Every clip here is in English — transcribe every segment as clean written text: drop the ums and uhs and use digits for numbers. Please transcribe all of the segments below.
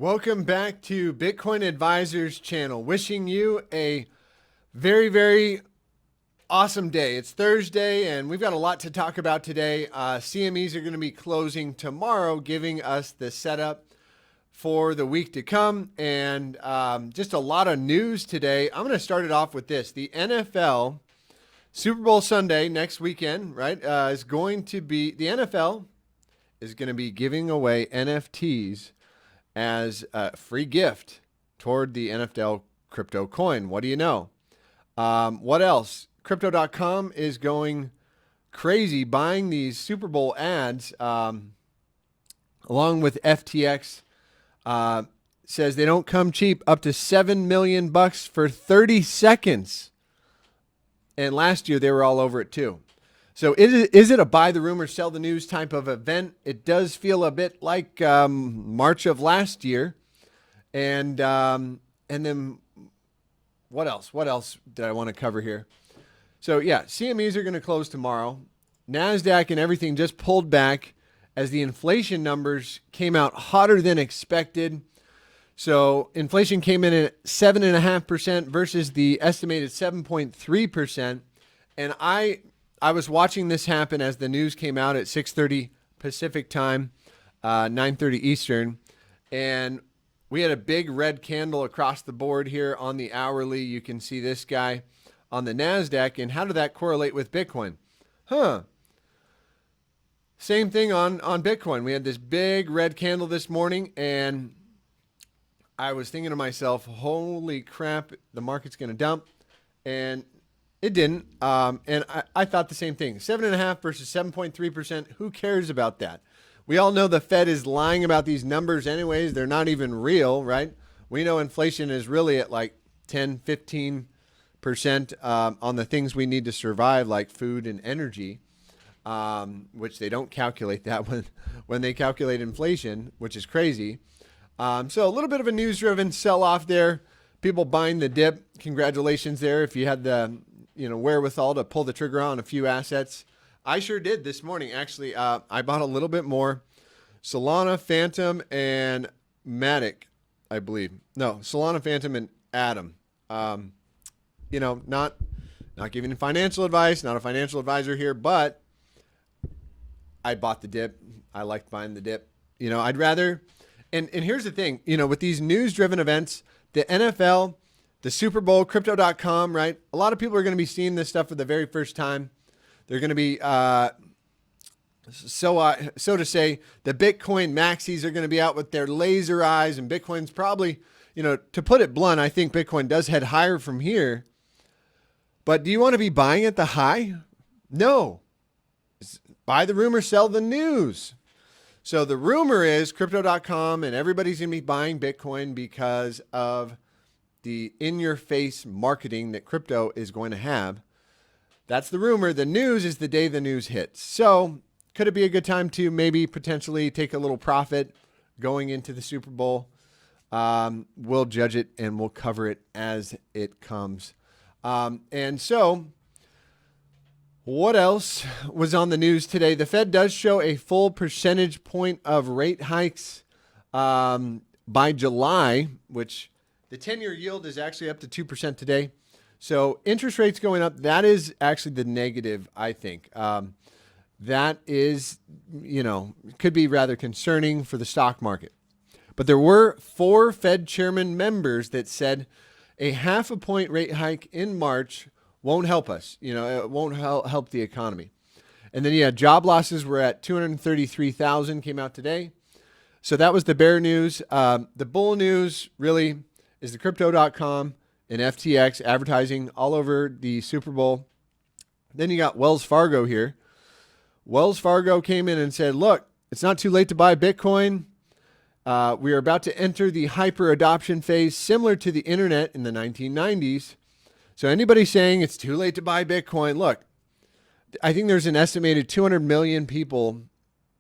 Welcome back to Bitcoin Advisors channel. Wishing you a very, very awesome day. It's Thursday and we've got a lot to talk about today. CMEs are going to be closing tomorrow, giving us the setup for the week to come. And just a lot of news today. I'm going to start it off with this. The NFL Super Bowl Sunday next weekend, right, is going to be, the NFL is going to be giving away NFTs as a free gift toward the NFL crypto coin. What do you know? What else? Crypto.com is going crazy buying these Super Bowl ads, along with FTX. Says they don't come cheap, up to $7 million for 30 seconds. And last year they were all over it too. So is it a buy the rumor, sell the news type of event? It does feel a bit like March of last year. And then what else? What else did I want to cover here? So yeah, CMEs are going to close tomorrow. NASDAQ and everything just pulled back as the inflation numbers came out hotter than expected. So inflation came in at 7.5% versus the estimated 7.3%. And I was watching this happen as the news came out at 6:30 Pacific time, 9:30 Eastern. And we had a big red candle across the board here on the hourly. You can see this guy on the NASDAQ. And how did that correlate with Bitcoin? Same thing on Bitcoin. We had this big red candle this morning, and I was thinking to myself, holy crap, the market's going to dump. And it didn't. And I thought the same thing. 7.5% versus 7.3%. Who cares about that? We all know the Fed is lying about these numbers anyways. They're not even real, right? We know inflation is really at like 10, 15% on the things we need to survive, like food and energy, which they don't calculate that when they calculate inflation, which is crazy. So a little bit of a news-driven sell-off there. People buying the dip. Congratulations there if you had the wherewithal to pull the trigger on a few assets. I sure did this morning. Actually, I bought a little bit more. Solana, Phantom, and MATIC, I believe. No, Solana, Phantom, and Atom. Not giving financial advice, not a financial advisor here, but I bought the dip. I liked buying the dip. I'd rather, and here's the thing, with these news-driven events, the NFL, the Super Bowl, Crypto.com, right? A lot of people are going to be seeing this stuff for the very first time. They're going to be, so to say, the Bitcoin maxis are going to be out with their laser eyes, and Bitcoin's probably, to put it blunt, I think Bitcoin does head higher from here. But do you want to be buying at the high? No. Buy the rumor, sell the news. So the rumor is Crypto.com and everybody's going to be buying Bitcoin because of the in-your-face marketing that crypto is going to have. That's the rumor. The news is the day the news hits. So could it be a good time to maybe potentially take a little profit going into the Super Bowl? We'll judge it and we'll cover it as it comes. And so what else was on the news today? The Fed does show a full percentage point of rate hikes by July, which the 10-year yield is actually up to 2% today. So interest rates going up, that is actually the negative, I think. That is, could be rather concerning for the stock market. But there were 4 Fed chairman members that said a 0.5 point rate hike in March won't help us. It won't help the economy. And then, job losses were at 233,000, came out today. So that was the bear news. The bull news really is the Crypto.com and FTX advertising all over the Super Bowl. Then you got Wells Fargo here. Wells Fargo came in and said, look, it's not too late to buy Bitcoin. We are about to enter the hyper adoption phase similar to the internet in the 1990s. So anybody saying it's too late to buy Bitcoin, look, I think there's an estimated 200 million people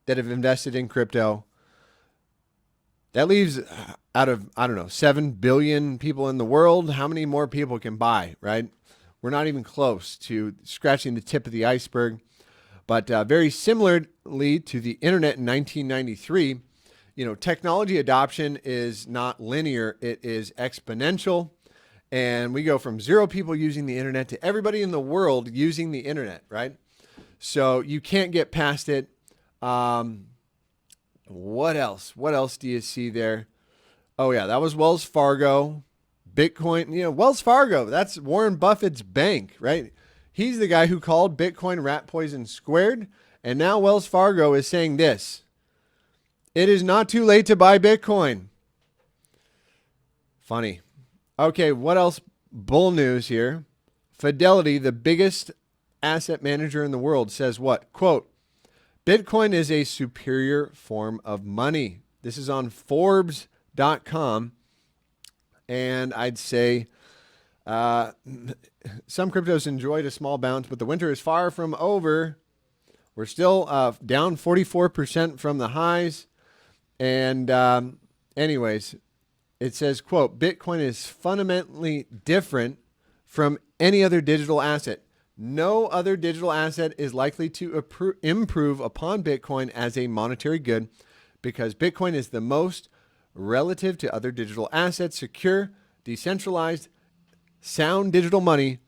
that have invested in crypto. That leaves out of, 7 billion people in the world. How many more people can buy, right? We're not even close to scratching the tip of the iceberg. But very similarly to the internet in 1993, technology adoption is not linear. It is exponential. And we go from 0 people using the internet to everybody in the world using the internet, right? So you can't get past it. What else? What else do you see there? Oh, yeah, that was Wells Fargo. Bitcoin, Wells Fargo, that's Warren Buffett's bank, right? He's the guy who called Bitcoin rat poison squared. And now Wells Fargo is saying this: it is not too late to buy Bitcoin. Funny. Okay, what else? Bull news here. Fidelity, the biggest asset manager in the world, says what? Quote, Bitcoin is a superior form of money. This is on Forbes.com. And I'd say some cryptos enjoyed a small bounce, but the winter is far from over. We're still down 44% from the highs. And anyways, it says, quote, Bitcoin is fundamentally different from any other digital asset. No other digital asset is likely to improve upon Bitcoin as a monetary good because Bitcoin is the most relative to other digital assets, secure, decentralized, sound digital money,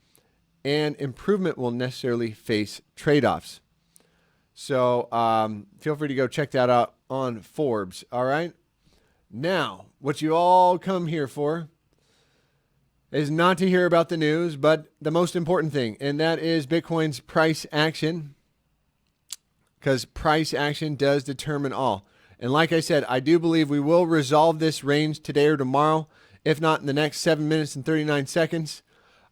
and improvement will necessarily face trade-offs. So feel free to go check that out on Forbes. All right. Now, what you all come here for is not to hear about the news, but the most important thing, and that is Bitcoin's price action, because price action does determine all. And like I said, I do believe we will resolve this range today or tomorrow, if not in the next 7 minutes and 39 seconds.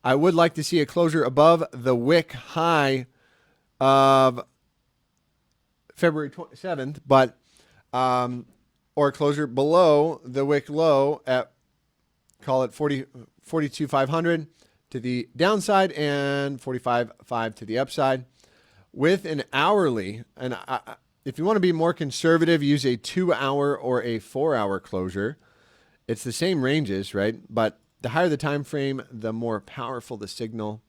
I would like to see a closure above the wick high of February 27th, but or a closure below the wick low at, call it 42,500 to the downside and 45,500 to the upside. With an hourly, and if you want to be more conservative, use a 2-hour or a 4-hour closure. It's the same ranges, right? But the higher the time frame, the more powerful the signal.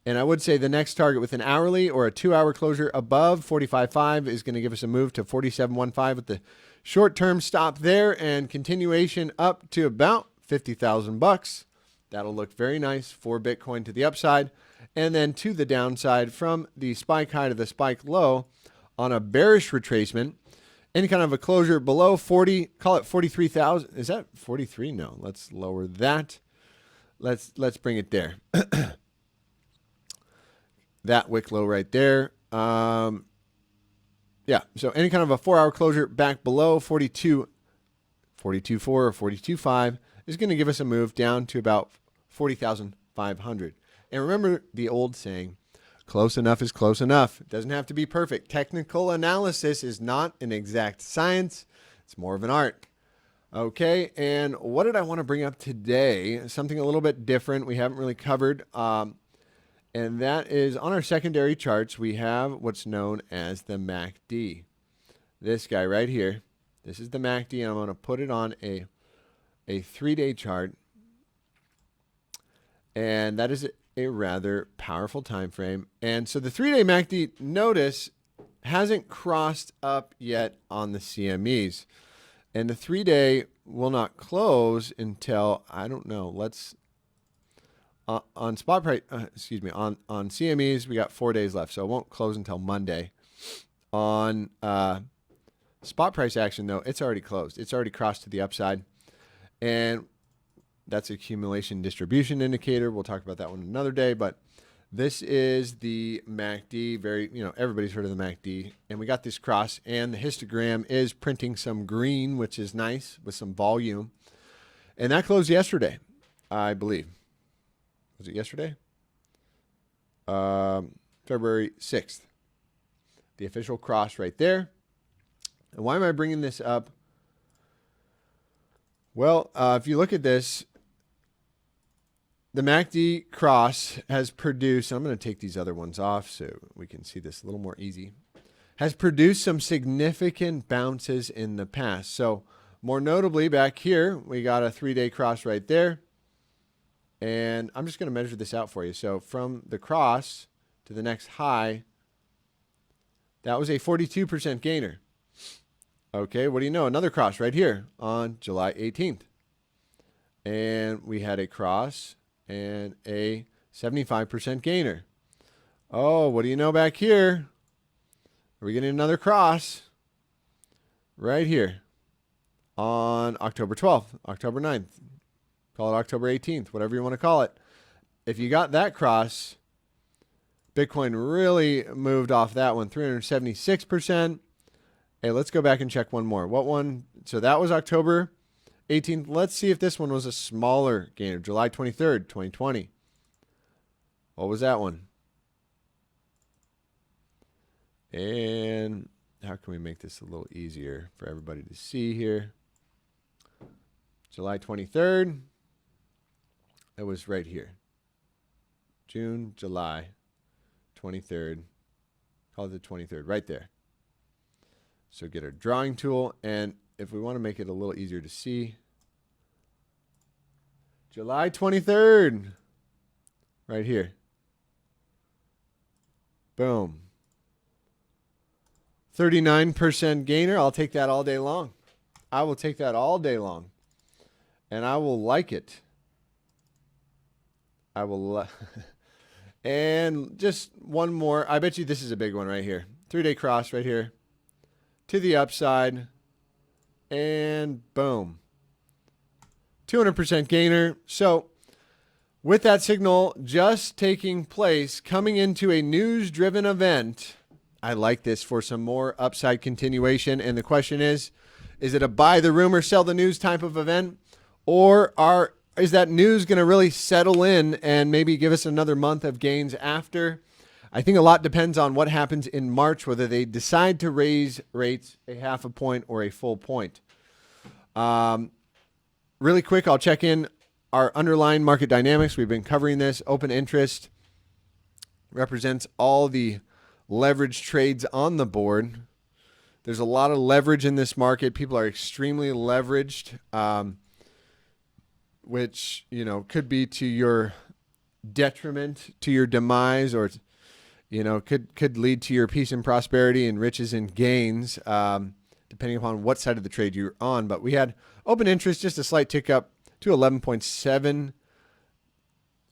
And I would say the next target with an hourly or a 2-hour closure above 45.5 is going to give us a move to 47.15 with the short-term stop there and continuation up to about 50,000 bucks. That'll look very nice for Bitcoin to the upside. And then to the downside from the spike high to the spike low on a bearish retracement, any kind of a closure below 40, call it 43,000. Is that 43? No, let's lower that. Let's bring it there. That wick low right there. Yeah, so any kind of a 4-hour closure back below 42.4 or 42.5 is going to give us a move down to about 40,500. And remember the old saying, close enough is close enough. It doesn't have to be perfect. Technical analysis is not an exact science. It's more of an art. Okay, and what did I want to bring up today? Something a little bit different we haven't really covered. And that is on our secondary charts, we have what's known as the MACD. This guy right here. This is the MACD, and I'm going to put it on a 3-day chart. And that is a rather powerful time frame. And so the 3-day MACD, notice, hasn't crossed up yet on the CMEs. And the 3-day will not close until, I don't know, let's... on spot price, on CMEs, we got 4 days left, so it won't close until Monday. On spot price action, though, it's already closed. It's already crossed to the upside, and that's accumulation distribution indicator. We'll talk about that one another day, but this is the MACD. Everybody's heard of the MACD, and we got this cross, and the histogram is printing some green, which is nice with some volume, and that closed yesterday, I believe. Was it yesterday? February 6th. The official cross right there. And why am I bringing this up? Well, if you look at this, the MACD cross has produced, I'm going to take these other ones off so we can see this a little more easy, has produced some significant bounces in the past. So more notably back here, we got a 3-day cross right there. And I'm just going to measure this out for you. So from the cross to the next high, that was a 42% gainer. Okay, what do you know? Another cross right here on July 18th. And we had a cross and a 75% gainer. Oh, what do you know back here? Are we getting another cross right here on October 12th, October 9th? Call it October 18th, whatever you want to call it. If you got that cross, Bitcoin really moved off that one, 376%. Hey, let's go back and check one more. What one? So that was October 18th. Let's see if this one was a smaller gainer. July 23rd, 2020. What was that one? And how can we make this a little easier for everybody to see here? July 23rd. It was right here. June, July 23rd. Call it the 23rd, right there. So get our drawing tool, and if we want to make it a little easier to see, July 23rd, right here. Boom. 39% gainer. I'll take that all day long. I will take that all day long. And I will like it. I will. And just one more. I bet you this is a big one right here. 3-day cross right here. To the upside. And boom. 200% gainer. So with that signal just taking place, coming into a news-driven event, I like this for some more upside continuation. And the question is it a buy the rumor, sell the news type of event? Or is that news going to really settle in and maybe give us another month of gains after? I think a lot depends on what happens in March, whether they decide to raise rates a half a point or a full point. Really quick, I'll check in our underlying market dynamics. We've been covering this. Open interest represents all the leverage trades on the board. There's a lot of leverage in this market. People are extremely leveraged, which, could be to your detriment, to your demise, or, could lead to your peace and prosperity and riches and gains, depending upon what side of the trade you're on. But we had open interest, just a slight tick up to 11.7,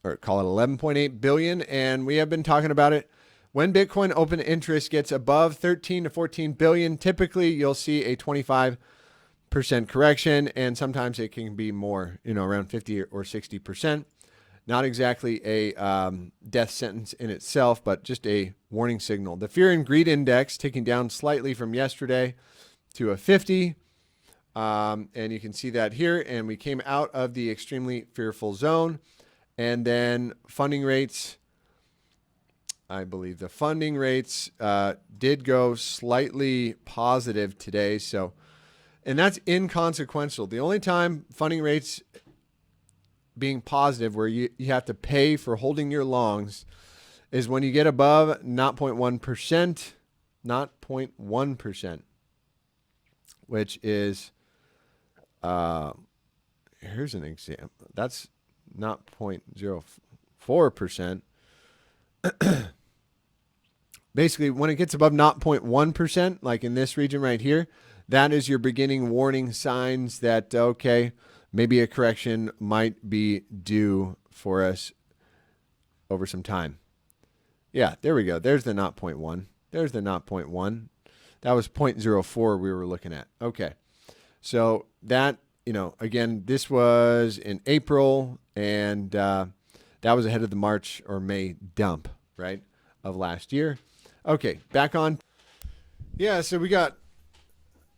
or call it 11.8 billion. And we have been talking about it. When Bitcoin open interest gets above 13 to 14 billion, typically you'll see a 25% correction, and sometimes it can be more, around 50 or 60%. Not exactly a death sentence in itself, but just a warning signal. The fear and greed index ticking down slightly from yesterday to a 50. And you can see that here. And we came out of the extremely fearful zone. And then funding rates, I believe the funding rates did go slightly positive today. So, and that's inconsequential. The only time funding rates being positive, where you have to pay for holding your longs, is when you get above 0.1%, 0.1%, which is, here's an example. That's 0.04%. Basically, when it gets above 0.1%, like in this region right here, that is your beginning warning signs that, okay, maybe a correction might be due for us over some time. Yeah, there we go. There's the 0.1. There's the 0.1. That was 0.04 we were looking at. Okay. So that, again, this was in April, and that was ahead of the March or May dump, right, of last year. Okay, back on. Yeah, so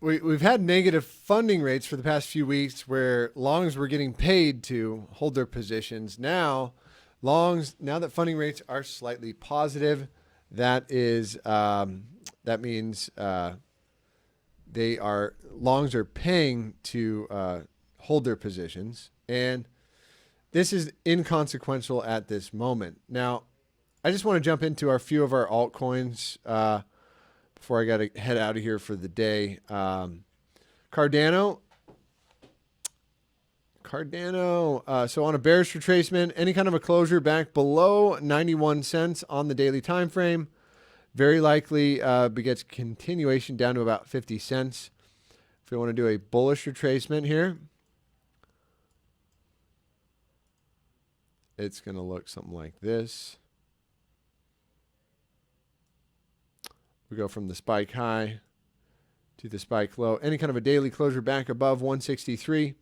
we've had negative funding rates for the past few weeks where longs were getting paid to hold their positions. Now, now that funding rates are slightly positive, that means longs are paying to hold their positions, and this is inconsequential at this moment. Now, I just want to jump into a few of our altcoins before I got to head out of here for the day. Cardano. So on a bearish retracement, any kind of a closure back below 91 cents on the daily time frame, very likely begets continuation down to about 50 cents. If we want to do a bullish retracement here, it's going to look something like this. We go from the spike high to the spike low. Any kind of a daily closure back above 163.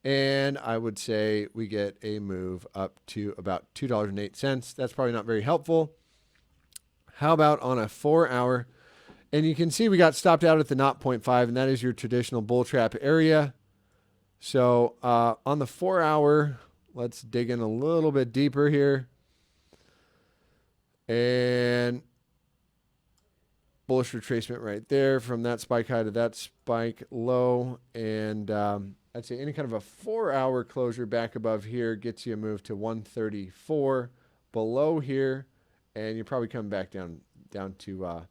And I would say we get a move up to about $2.08. That's probably not very helpful. How about on a 4-hour? And you can see we got stopped out at the 0.5, and that is your traditional bull trap area. So on the 4-hour, let's dig in a little bit deeper here. And bullish retracement right there from that spike high to that spike low. And I'd say any kind of a 4-hour closure back above here gets you a move to 134 below here. And you're probably coming back down to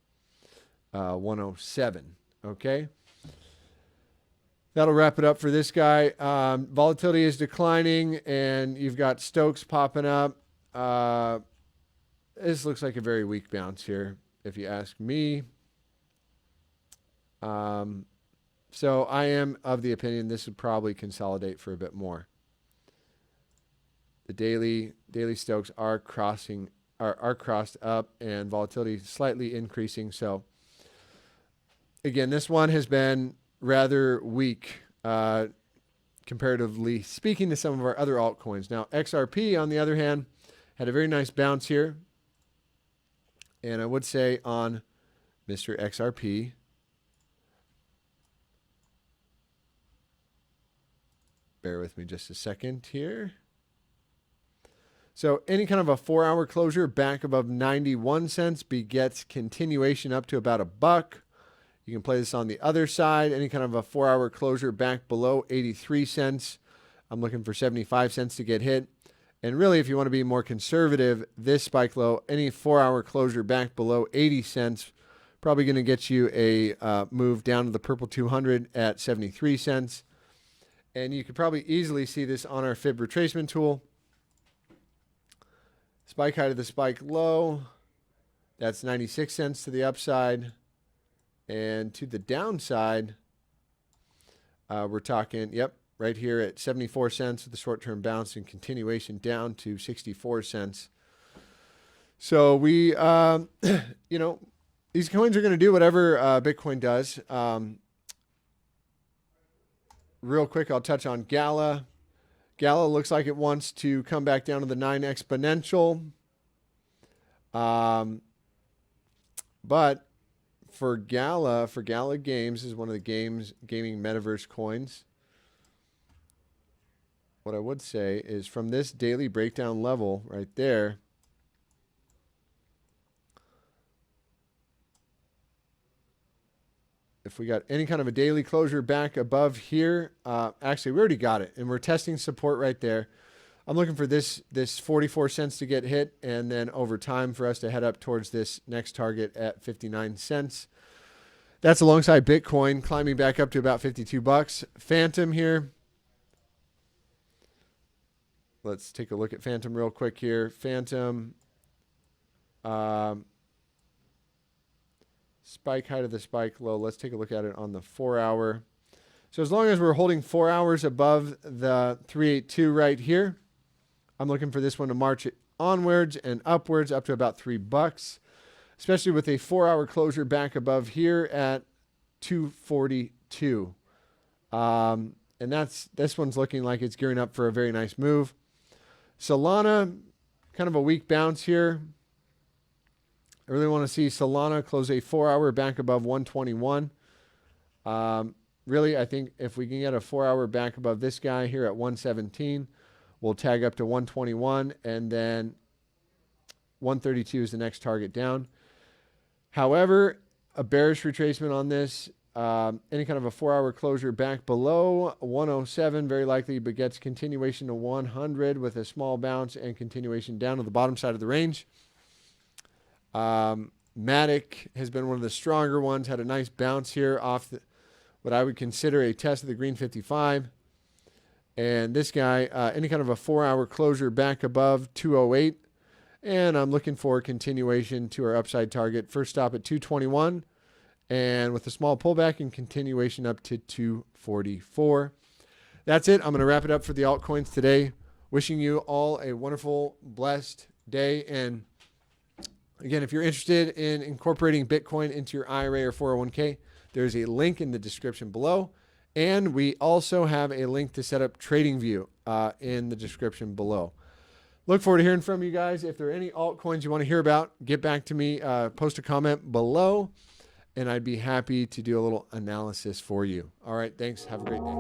107. Okay. That'll wrap it up for this guy. Volatility is declining, and you've got Stokes popping up. This looks like a very weak bounce here, if you ask me. So I am of the opinion this would probably consolidate for a bit more. The daily Stokes are crossed up, and volatility slightly increasing. So again, this one has been rather weak comparatively speaking to some of our other altcoins. Now, XRP, on the other hand, had a very nice bounce here. And I would say on Mr. XRP, bear with me just a second here. So any kind of a 4-hour closure back above 91 cents begets continuation up to about $1. You can play this on the other side. Any kind of a 4-hour closure back below 83 cents. I'm looking for 75 cents to get hit. And really, if you want to be more conservative, this spike low, any 4-hour closure back below 80 cents, probably going to get you a move down to the purple 200 at 73 cents. And you could probably easily see this on our fib retracement tool. Spike high to the spike low. That's 96 cents to the upside. And to the downside, we're talking, yep, right here at 74 cents with the short-term bounce and continuation down to 64 cents. So we, you know, these coins are going to do whatever Bitcoin does. Real quick, I'll touch on GALA. GALA looks like it wants to come back down to the 9 exponential. But for GALA Games is one of the gaming metaverse coins. What I would say is from this daily breakdown level right there, if we got any kind of a daily closure back above here, actually we already got it, and we're testing support right there. I'm looking for this 44 cents to get hit, and then over time for us to head up towards this next target at 59 cents. That's alongside Bitcoin climbing back up to about $52. Phantom here. Let's take a look at Phantom real quick here. Phantom. Spike high to the spike low. Let's take a look at it on the 4-hour. So as long as we're holding 4 hours above the 382 right here, I'm looking for this one to march it onwards and upwards up to about $3, especially with a 4-hour closure back above here at 242. And this one's looking like it's gearing up for a very nice move. Solana, kind of a weak bounce here. I really want to see Solana close a 4-hour back above 121. Really, I think if we can get a 4-hour back above this guy here at 117, we'll tag up to 121, and then 132 is the next target down. However, a bearish retracement on this, any kind of a 4-hour closure back below 107 very likely begets continuation to 100 with a small bounce and continuation down to the bottom side of the range. MATIC has been one of the stronger ones, had a nice bounce here off what I would consider a test of the green 55. And this guy, any kind of a 4-hour closure back above 208. And I'm looking for continuation to our upside target. First stop at 221. and with a small pullback and continuation up to 244. That's it. I'm going to wrap it up for the altcoins today. Wishing you all a wonderful, blessed day. And again, if you're interested in incorporating Bitcoin into your IRA or 401k, there's a link in the description below. And we also have a link to set up TradingView in the description below. Look forward to hearing from you guys. If there are any altcoins you want to hear about, get back to me, post a comment below, and I'd be happy to do a little analysis for you. All right, thanks. Have a great day.